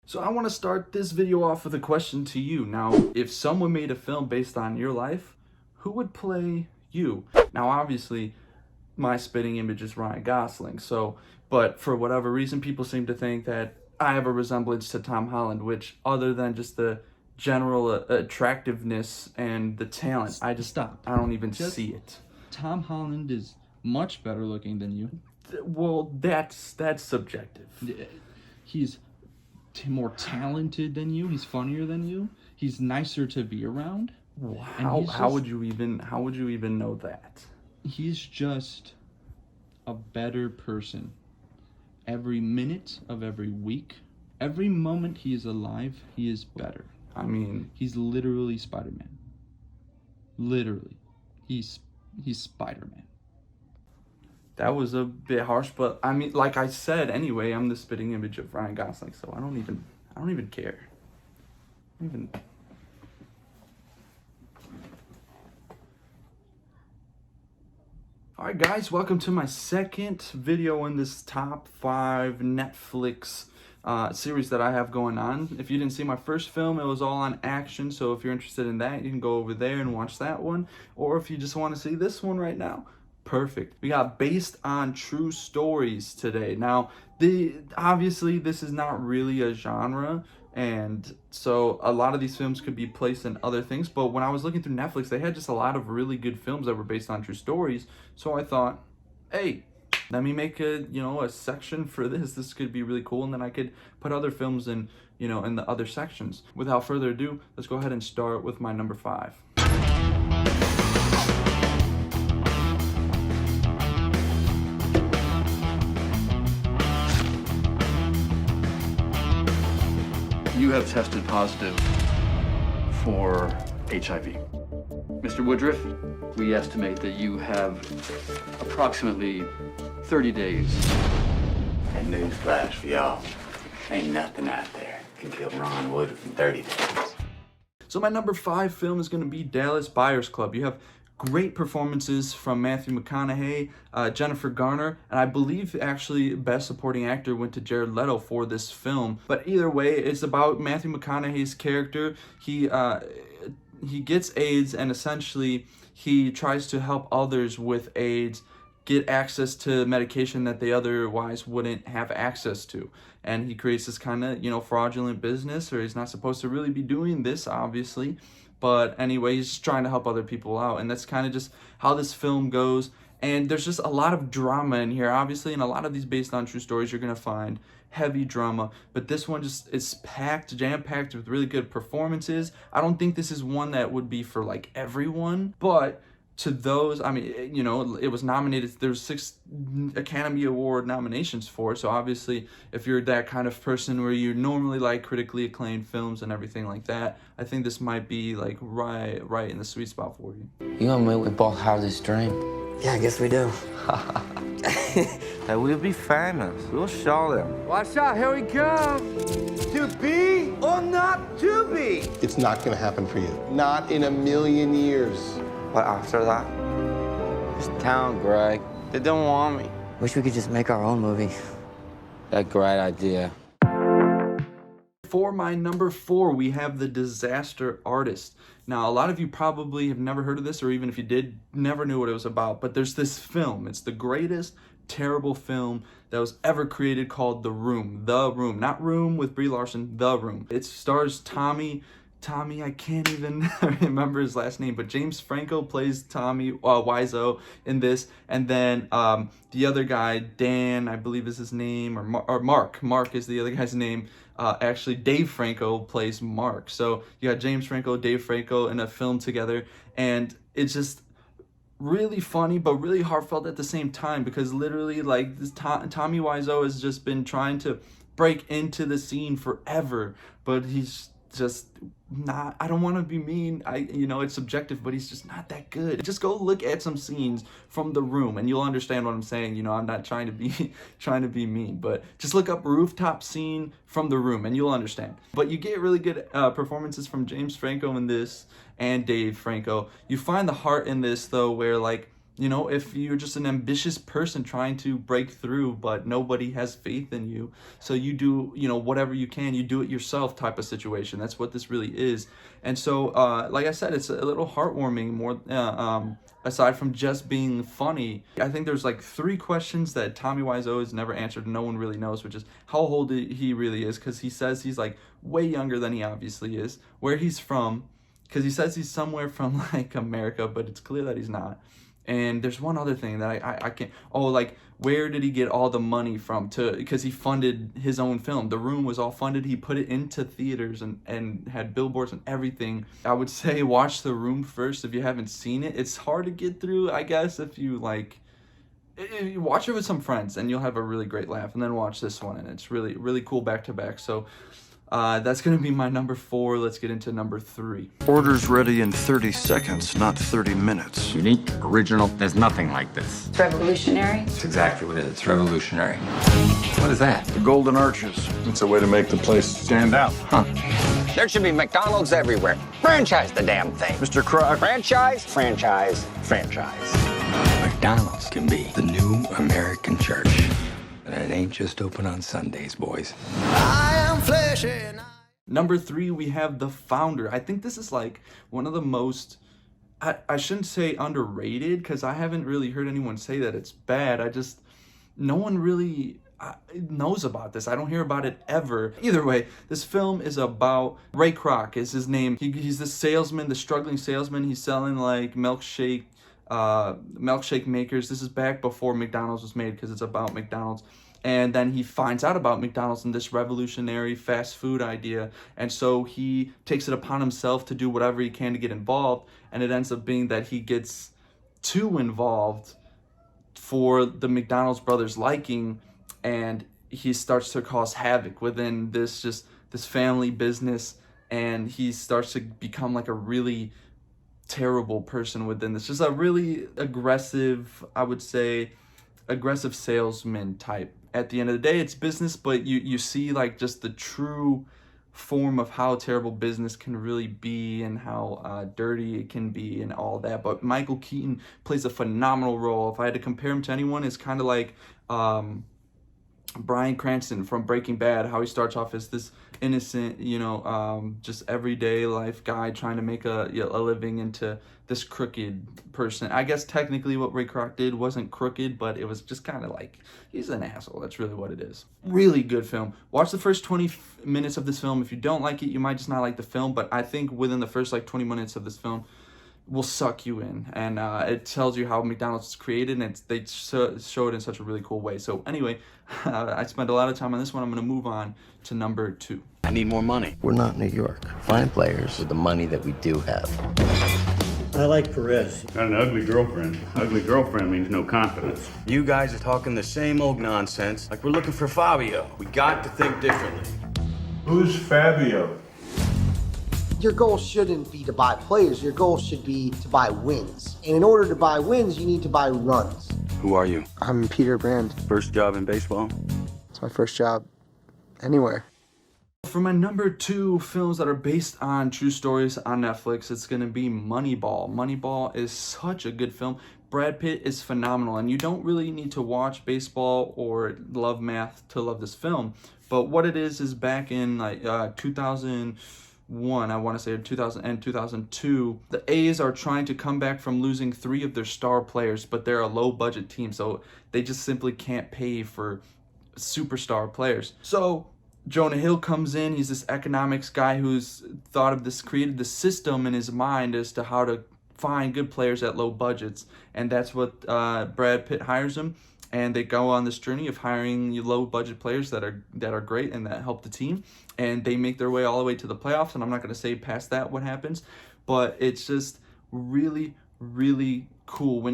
So I want to start this video off with a question to you. Now, if someone made a film based on your life, who would play you? Now, obviously, my spitting image is Ryan Gosling. But for whatever reason, people seem to think that I have a resemblance to Tom Holland, which other than just the general attractiveness and the talent, I don't even see it. Tom Holland is much better looking than you. Well, that's subjective. He's more talented than you. He's funnier than you. He's nicer to be around. How would you even know that? He's just a better person. Every minute of every week, every moment he is alive, he is better. I mean, he's literally Spider-Man. Literally, he's Spider-Man. That was a bit harsh, but I mean, like I said, anyway, I'm the spitting image of Ryan Gosling, so I don't even care. Alright guys, welcome to my second video in this top 5 Netflix series that I have going on. If you didn't see my first film, it was all on action, so if you're interested in that, you can go over there and watch that one. Or if you just want to see this one right now, perfect. We got based on true stories today. Now, obviously this is not really a genre, and so a lot of these films could be placed in other things, but when I was looking through Netflix, they had just a lot of really good films that were based on true stories. So I thought, hey, let me make a section for this. This could be really cool, and then I could put other films in the other sections. Without further ado, let's go ahead and start with my number 5. You have tested positive for HIV. Mr. Woodruff, we estimate that you have approximately 30 days. And newsflash for y'all, ain't nothing out there can kill Ron Woodruff in 30 days. So my number 5 film is going to be Dallas Buyers Club. You have great performances from Matthew McConaughey, Jennifer Garner, and I believe actually Best Supporting Actor went to Jared Leto for this film. But either way, it's about Matthew McConaughey's character. He gets AIDS, and essentially he tries to help others with AIDS get access to medication that they otherwise wouldn't have access to. And he creates this kind of, fraudulent business, or he's not supposed to really be doing this, obviously. But anyway, he's just trying to help other people out. And that's kind of just how this film goes. And there's just a lot of drama in here, obviously. And a lot of these based on true stories, you're going to find heavy drama. But this one just is packed, jam-packed with really good performances. I don't think this is one that would be for, like, everyone. But to those, I mean, it was nominated. There's 6 Academy Award nominations for it. So obviously, if you're that kind of person where you normally like critically acclaimed films and everything like that, I think this might be like right in the sweet spot for you. You and me, we both have this dream. Yeah, I guess we do. That we'll be famous. We'll show them. Watch out, here we come. To be or not to be? It's not gonna happen for you. Not in a million years. But after that, this town, Greg, they don't want me. Wish we could just make our own movie. That great idea. For my number 4, we have The Disaster Artist. Now, a lot of you probably have never heard of this, or even if you did, never knew what it was about. But there's this film. It's the greatest terrible film that was ever created, called The Room. The Room. Not Room with Brie Larson. The Room. It stars Tommy, I can't even remember his last name, but James Franco plays Tommy Wiseau in this, and then the other guy, Dan, I believe is his name, or Mark is the other guy's name. Actually, Dave Franco plays Mark. So you got James Franco, Dave Franco in a film together, and it's just really funny but really heartfelt at the same time, because literally, like, this Tommy Wiseau has just been trying to break into the scene forever, but he's just not, I don't want to be mean, it's subjective, but he's just not that good. Just go look at some scenes from The Room and you'll understand what I'm saying. I'm not trying to be mean, but just look up rooftop scene from The Room and you'll understand. But you get really good performances from James Franco in this and Dave Franco. You find the heart in this though, where like You know, if you're just an ambitious person trying to break through, but nobody has faith in you, so you do, you know, whatever you can, you do it yourself type of situation. That's what this really is. And so, like I said, it's a little heartwarming, more aside from just being funny. I think there's like 3 questions that Tommy Wiseau has never answered, no one really knows, which is how old he really is, because he says he's like way younger than he obviously is, where he's from, because he says he's somewhere from like America, but it's clear that he's not. And there's one other thing that I can't, like, where did he get all the money from because he funded his own film. The Room was all funded. He put it into theaters and had billboards and everything. I would say watch The Room first if you haven't seen it. It's hard to get through, I guess, if you like, watch it with some friends and you'll have a really great laugh, and then watch this one, and it's really, really cool back to back. So that's going to be my number 4. Let's get into number 3. Orders ready in 30 seconds, not 30 minutes. Unique, original, there's nothing like this. It's revolutionary. It's exactly what it is. It's revolutionary. What is that? The Golden Arches. It's a way to make the place stand out. Huh. There should be McDonald's everywhere. Franchise the damn thing. Mr. Croc. Franchise, franchise, franchise. McDonald's can be the new American church. And it ain't just open on Sundays, boys. Number 3, we have The Founder. I think this is like one of the most, I shouldn't say underrated, because I haven't really heard anyone say that it's bad. No one really knows about this. I don't hear about it ever. Either way, this film is about Ray Kroc is his name. He's the salesman, the struggling salesman. He's selling like milkshake makers. This is back before McDonald's was made, because it's about McDonald's. And then he finds out about McDonald's and this revolutionary fast food idea. And so he takes it upon himself to do whatever he can to get involved. And it ends up being that he gets too involved for the McDonald's brothers' liking. And he starts to cause havoc within this family business. And he starts to become like a really terrible person within this. Just a really aggressive, I would say, aggressive salesman type. At the end of the day, it's business, but you see like just the true form of how terrible business can really be, and how dirty it can be, and all that. But Michael Keaton plays a phenomenal role. If I had to compare him to anyone, it's kind of like Bryan Cranston from Breaking Bad, how he starts off as this innocent, just everyday life guy trying to make a living, into this crooked person. I guess technically what Ray Kroc did wasn't crooked, but it was just kind of like, he's an asshole. That's really what it is. Really good film. Watch the first 20 minutes of this film. If you don't like it, you might just not like the film, but I think within the first like 20 minutes of this film will suck you in, and it tells you how McDonald's is created, and they show it in such a really cool way. So anyway, I spent a lot of time on this one. I'm going to move on to number 2. I need more money. We're not New York. Find players with the money that we do have. I like Perez. Got an ugly girlfriend. Ugly girlfriend means no confidence. You guys are talking the same old nonsense like we're looking for Fabio. We got to think differently. Who's Fabio? Your goal shouldn't be to buy players. Your goal should be to buy wins. And in order to buy wins, you need to buy runs. Who are you? I'm Peter Brand. First job in baseball? It's my first job anywhere. For my number 2 films that are based on true stories on Netflix, it's going to be Moneyball. Moneyball is such a good film. Brad Pitt is phenomenal, and you don't really need to watch baseball or love math to love this film. But what it is back in like 2001, I want to say, 2000 and 2002, the A's are trying to come back from losing 3 of their star players, but they're a low budget team, so they just simply can't pay for superstar players. So Jonah Hill comes in. He's this economics guy who's created the system in his mind as to how to find good players at low budgets, and that's what Brad Pitt hires him. And they go on this journey of hiring low budget players that are great and that help the team, and they make their way all the way to the playoffs. And I'm not going to say past that what happens, but it's just really, really cool.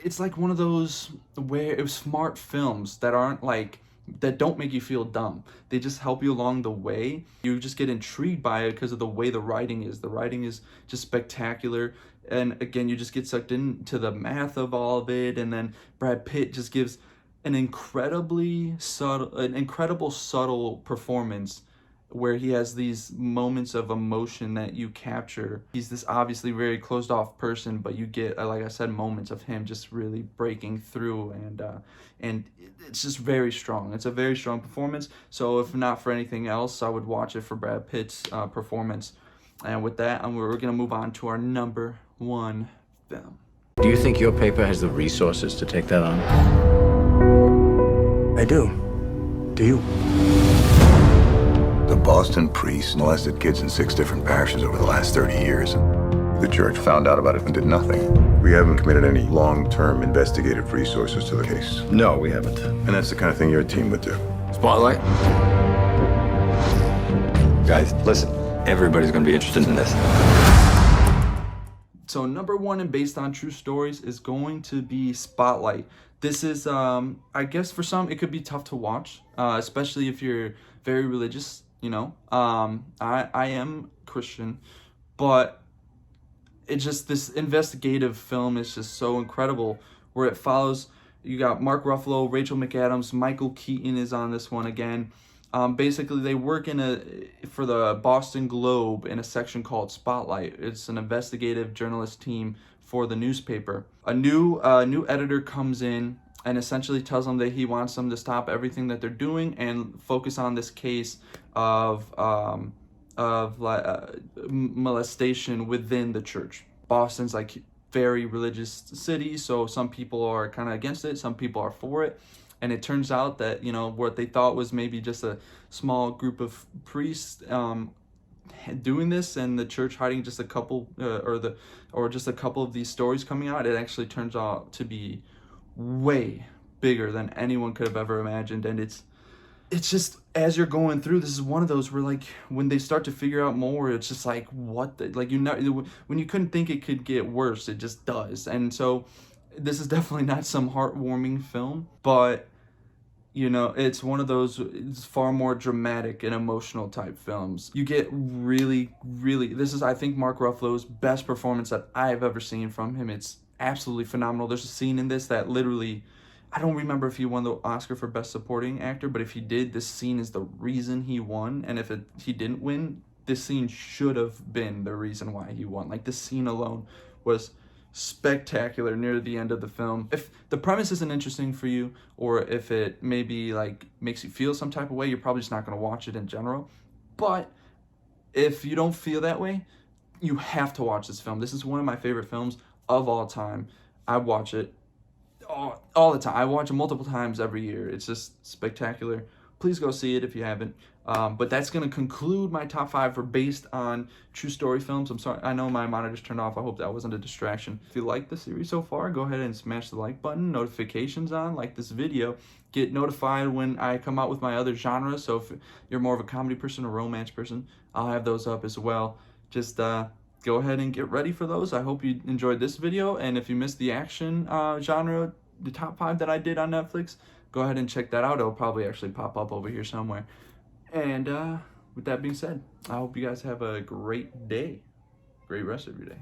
It's like one of those where it was smart films that don't make you feel dumb. They just help you along the way. You just get intrigued by it because of the way the writing is. The writing is just spectacular. And again, you just get sucked into the math of all of it. And then Brad Pitt just gives an incredible subtle performance where he has these moments of emotion that you capture. He's this obviously very closed off person, but you get, like I said, moments of him just really breaking through, and it's just very strong. It's a very strong performance. So if not for anything else, I would watch it for Brad Pitt's performance. And with that, we're gonna move on to our number 1 film. Do you think your paper has the resources to take that on? I do. Do you? The Boston priests molested kids in 6 different parishes over the last 30 years. The church found out about it and did nothing. We haven't committed any long-term investigative resources to the case. No, we haven't. And that's the kind of thing your team would do. Spotlight? Guys, listen. Everybody's gonna be interested in this. So number 1 and based on true stories is going to be Spotlight. This is, I guess for some it could be tough to watch, especially if you're very religious, you know. I am Christian, but it's just, this investigative film is just so incredible, where it follows, you got Mark Ruffalo, Rachel McAdams, Michael Keaton is on this one again. Basically, they work for the Boston Globe in a section called Spotlight. It's an investigative journalist team for the newspaper. A new editor comes in and essentially tells them that he wants them to stop everything that they're doing and focus on this case of molestation within the church. Boston's like very religious city, so some people are kind of against it, some people are for it. And it turns out that, you know, what they thought was maybe just a small group of priests doing this, and the church hiding just a couple, or just a couple of these stories coming out, it actually turns out to be way bigger than anyone could have ever imagined. And it's just, as you're going through, this is one of those where, like, when they start to figure out more, it's just like, what the, like, when you couldn't think it could get worse, it just does. And so this is definitely not some heartwarming film, but you know, it's one of those, it's far more dramatic and emotional type films. You get really, this is, I think, Mark Ruffalo's best performance that I've ever seen from him. It's absolutely phenomenal. There's a scene in this that literally, I don't remember if he won the Oscar for Best Supporting Actor, but if he did, this scene is the reason he won. And if he didn't win, this scene should have been the reason why he won. Like, this scene alone was spectacular near the end of the film. If the premise isn't interesting for you, or if it maybe like makes you feel some type of way, you're probably just not going to watch it in general. But if you don't feel that way, you have to watch this film. This is one of my favorite films of all time. I watch it all the time. I watch it multiple times every year. It's just spectacular. Please go see it if you haven't. But that's going to conclude my top 5 for based on true story films. I'm sorry, I know my monitor's turned off. I hope that wasn't a distraction. If you like the series so far, go ahead and smash the like button, notifications on, like this video, get notified when I come out with my other genres. So if you're more of a comedy person or romance person, I'll have those up as well. Just go ahead and get ready for those. I hope you enjoyed this video, and if you missed the action genre, the top 5 that I did on Netflix, go ahead and check that out. It'll probably actually pop up over here somewhere. And with that being said, I hope you guys have a great day. Great rest of your day.